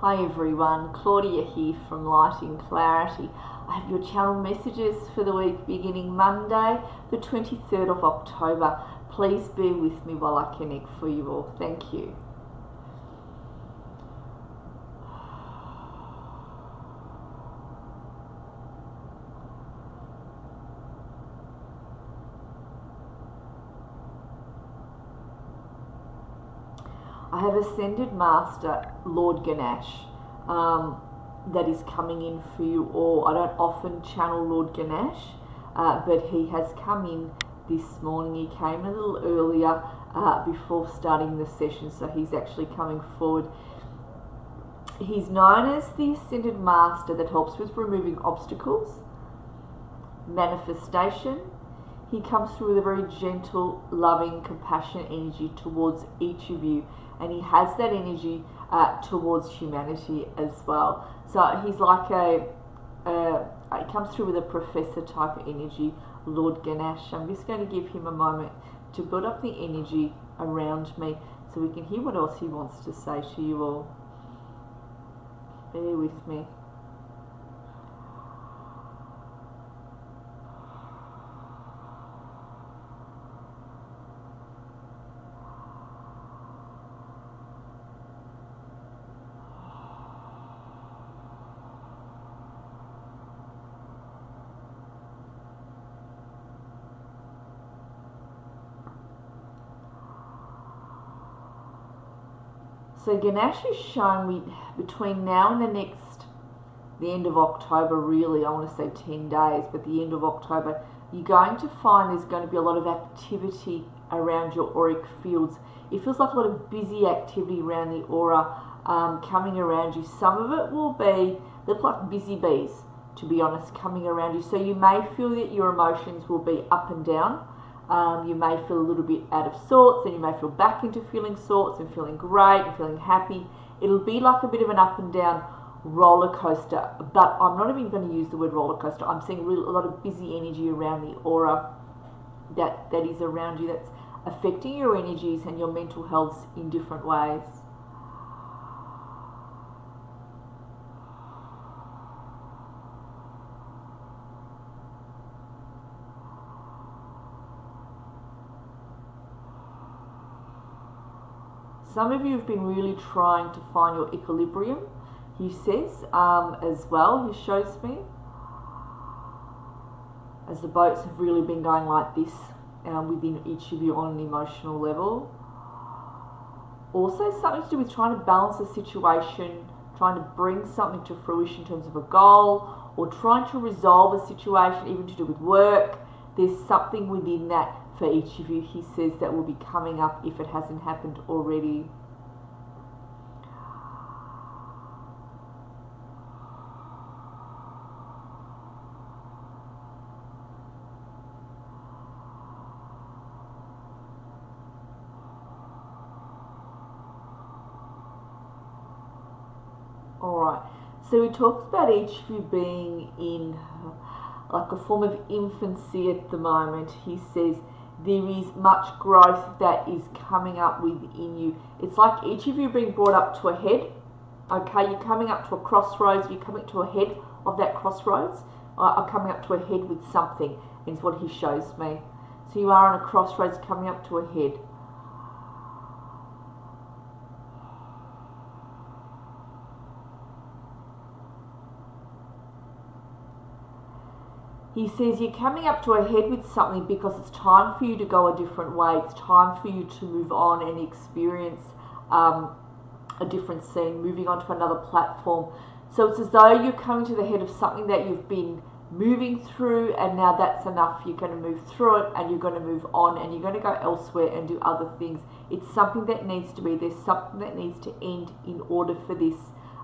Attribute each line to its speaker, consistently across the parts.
Speaker 1: Hi everyone, Claudia here from Light in Clarity. I have your channel messages for the week beginning Monday, the 23rd of October. Please bear with me while I connect for you all. Thank you. I have ascended Master Lord Ganesh that is coming in for you all. I don't often channel Lord Ganesh, but he has come in this morning. He came a little earlier before starting the session, so he's actually coming forward. He's known as the Ascended Master that helps with removing obstacles, manifestation. He comes through with a very gentle, loving, compassionate energy towards each of you, and he has that energy towards humanity as well. So he's like he comes through with a professor type of energy, Lord Ganesh. I'm just going to give him a moment to build up the energy around me so we can hear what else he wants to say to you all. Bear with me. So Ganesh is showing me between now and the end of October, really, I want to say 10 days, but the end of October, you're going to find there's going to be a lot of activity around your auric fields. It feels like a lot of busy activity around the aura coming around you. Some of it will be, look like busy bees, to be honest, coming around you. So you may feel that your emotions will be up and down. You may feel a little bit out of sorts, and you may feel back into feeling sorts and feeling great and feeling happy. It'll be like a bit of an up and down roller coaster, but I'm not even going to use the word roller coaster. I'm seeing a lot of busy energy around the aura that is around you, that's affecting your energies and your mental health in different ways. Some of you have been really trying to find your equilibrium, he says, as well. He shows me, as the boats have really been going like this within each of you on an emotional level. Also something to do with trying to balance a situation, trying to bring something to fruition in terms of a goal, or trying to resolve a situation, even to do with work. There's something within that for each of you, he says, that will be coming up if it hasn't happened already. Alright, so he talks about each of you being in like a form of infancy at the moment. He says there is much growth that is coming up within you. It's like each of you being brought up to a head. Okay, you're coming up to a crossroads, you're coming to a head of that crossroads, or coming up to a head with something, is what he shows me. So you are on a crossroads coming up to a head. He says you're coming up to a head with something because it's time for you to go a different way. It's time for you to move on and experience a different scene, moving on to another platform. So it's as though you're coming to the head of something that you've been moving through, and now that's enough. You're going to move through it, and you're going to move on, and you're going to go elsewhere and do other things. It's something that needs to be. There's something that needs to end in order for this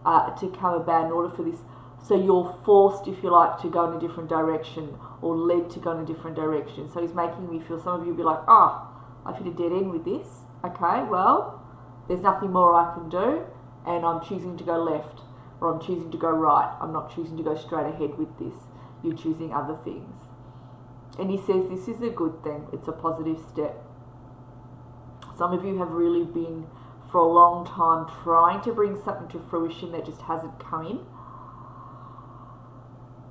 Speaker 1: to come about, in order for this. So you're forced, if you like, to go in a different direction, or led to go in a different direction. So he's making me feel, some of you will be like, oh, I've hit a dead end with this. Okay, well, there's nothing more I can do, and I'm choosing to go left, or I'm choosing to go right. I'm not choosing to go straight ahead with this. You're choosing other things. And he says this is a good thing. It's a positive step. Some of you have really been for a long time, trying to bring something to fruition that just hasn't come in.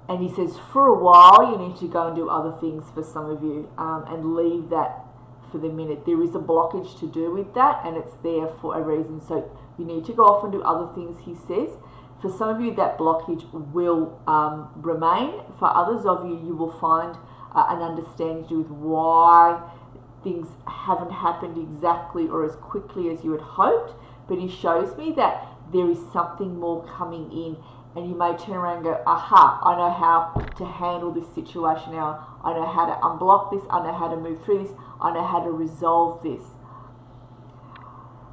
Speaker 1: And he says, for a while, you need to go and do other things for some of you, and leave that for the minute. There is a blockage to do with that, and it's there for a reason. So you need to go off and do other things, he says. For some of you, that blockage will remain. For others of you, you will find an understanding to do with why things haven't happened exactly or as quickly as you had hoped. But he shows me that there is something more coming in. And you may turn around and go, aha, I know how to handle this situation now. I know how to unblock this. I know how to move through this. I know how to resolve this.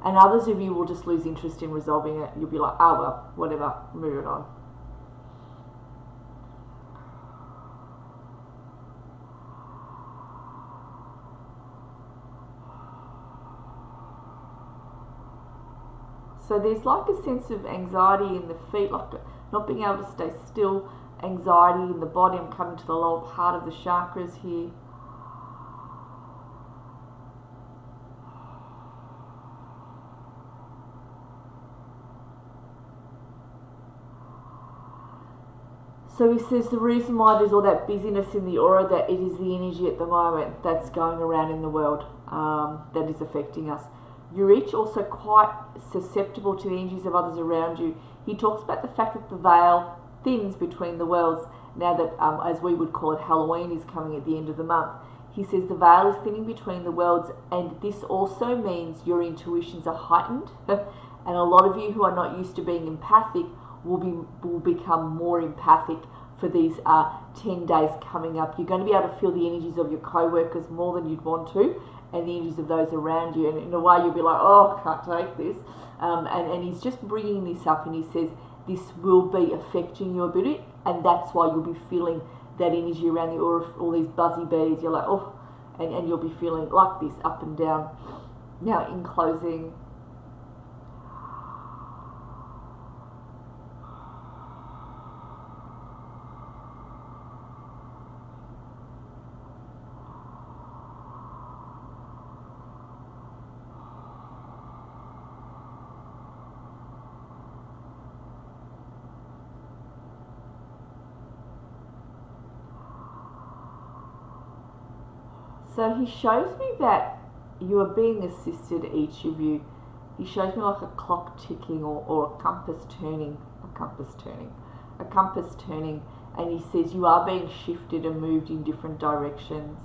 Speaker 1: And others of you will just lose interest in resolving it. You'll be like, oh well, whatever, move it on. So there's like a sense of anxiety in the feet, like not being able to stay still, anxiety in the body. I'm coming to the lower part of the chakras here. So he says the reason why there's all that busyness in the aura, that it is the energy at the moment that's going around in the world that is affecting us. You're each also quite susceptible to the energies of others around you. He talks about the fact that the veil thins between the worlds now that, as we would call it, Halloween is coming at the end of the month. He says the veil is thinning between the worlds, and this also means your intuitions are heightened. And a lot of you who are not used to being empathic will become more empathic for these 10 days coming up. You're going to be able to feel the energies of your co-workers more than you'd want to, and the energies of those around you. And in a way, you'll be like, oh, I can't take this. And he's just bringing this up, and he says this will be affecting you a bit, and that's why you'll be feeling that energy around you, or all these buzzy bees. You're like, oh, and you'll be feeling like this up and down. Now, in closing, so he shows me that you are being assisted, each of you. He shows me like a clock ticking, or a compass turning, and he says you are being shifted and moved in different directions.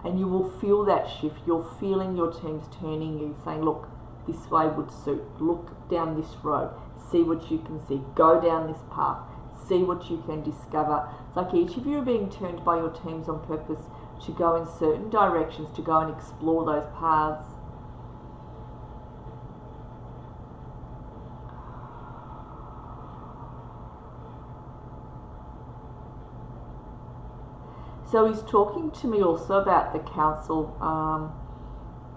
Speaker 1: And you will feel that shift. You're feeling your teams turning you, saying, look, this way would suit. Look down this road. See what you can see. Go down this path. See what you can discover. It's like each of you are being turned by your teams on purpose to go in certain directions, to go and explore those paths. So he's talking to me also about the council,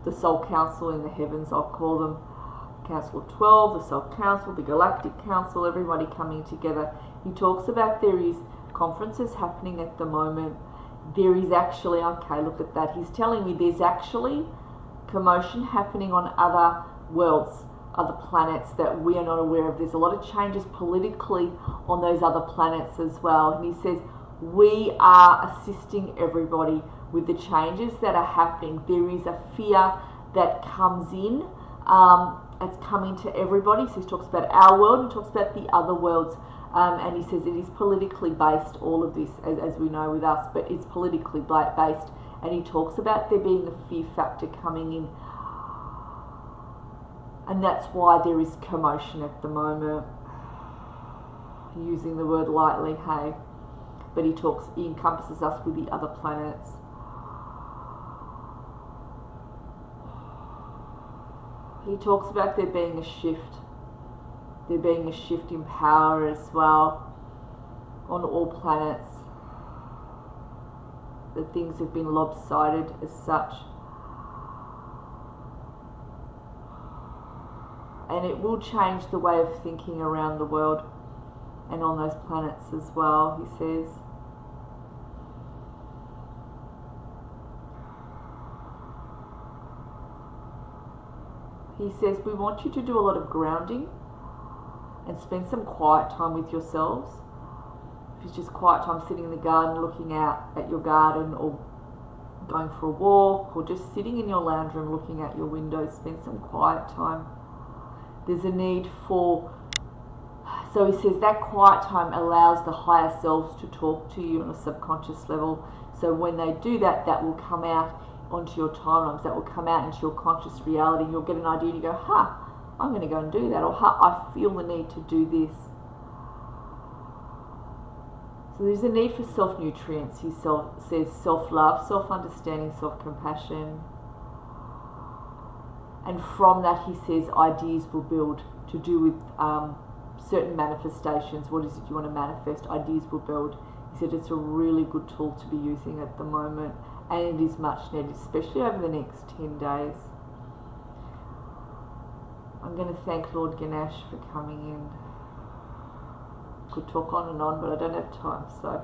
Speaker 1: the soul council in the heavens, I'll call them. Council of 12, the soul council, the galactic council, everybody coming together. He talks about there is conferences happening at the moment. There is actually, okay, look at that. He's telling me there's actually commotion happening on other worlds, other planets that we are not aware of. There's a lot of changes politically on those other planets as well. And he says, we are assisting everybody with the changes that are happening. There is a fear that comes in. It's coming to everybody. So he talks about our world, he talks about the other worlds. And he says it is politically based, all of this, as we know with us, but it's politically based. And he talks about there being a fear factor coming in. And that's why there is commotion at the moment. Using the word lightly, hey. But he encompasses us with the other planets. He talks about there being a shift. There being a shift in power as well on all planets. That things have been lopsided as such. And it will change the way of thinking around the world and on those planets as well, he says. He says we want you to do a lot of grounding and spend some quiet time with yourselves. If it's just quiet time sitting in the garden, looking out at your garden, or going for a walk, or just sitting in your lounge room looking out your window, spend some quiet time. There's a need for, so he says that quiet time allows the higher selves to talk to you on a subconscious level. So when they do that, that will come out onto your timelines, that will come out into your conscious reality. You'll get an idea and you go, I'm going to go and do that, or I feel the need to do this. So there's a need for self-nutrients. He says self-love, self-understanding, self-compassion. And from that, he says ideas will build, to do with certain manifestations. What is it you want to manifest? Ideas will build. He said it's a really good tool to be using at the moment, and it is much needed, especially over the next 10 days. I'm going to thank Lord Ganesh for coming in. Could talk on and on, but I don't have time, so.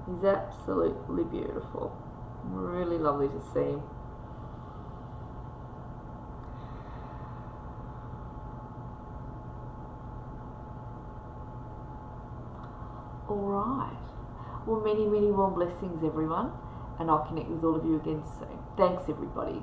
Speaker 1: He's absolutely beautiful. Really lovely to see him. Alright. Well, many, many more blessings, everyone. And I'll connect with all of you again soon. Thanks, everybody.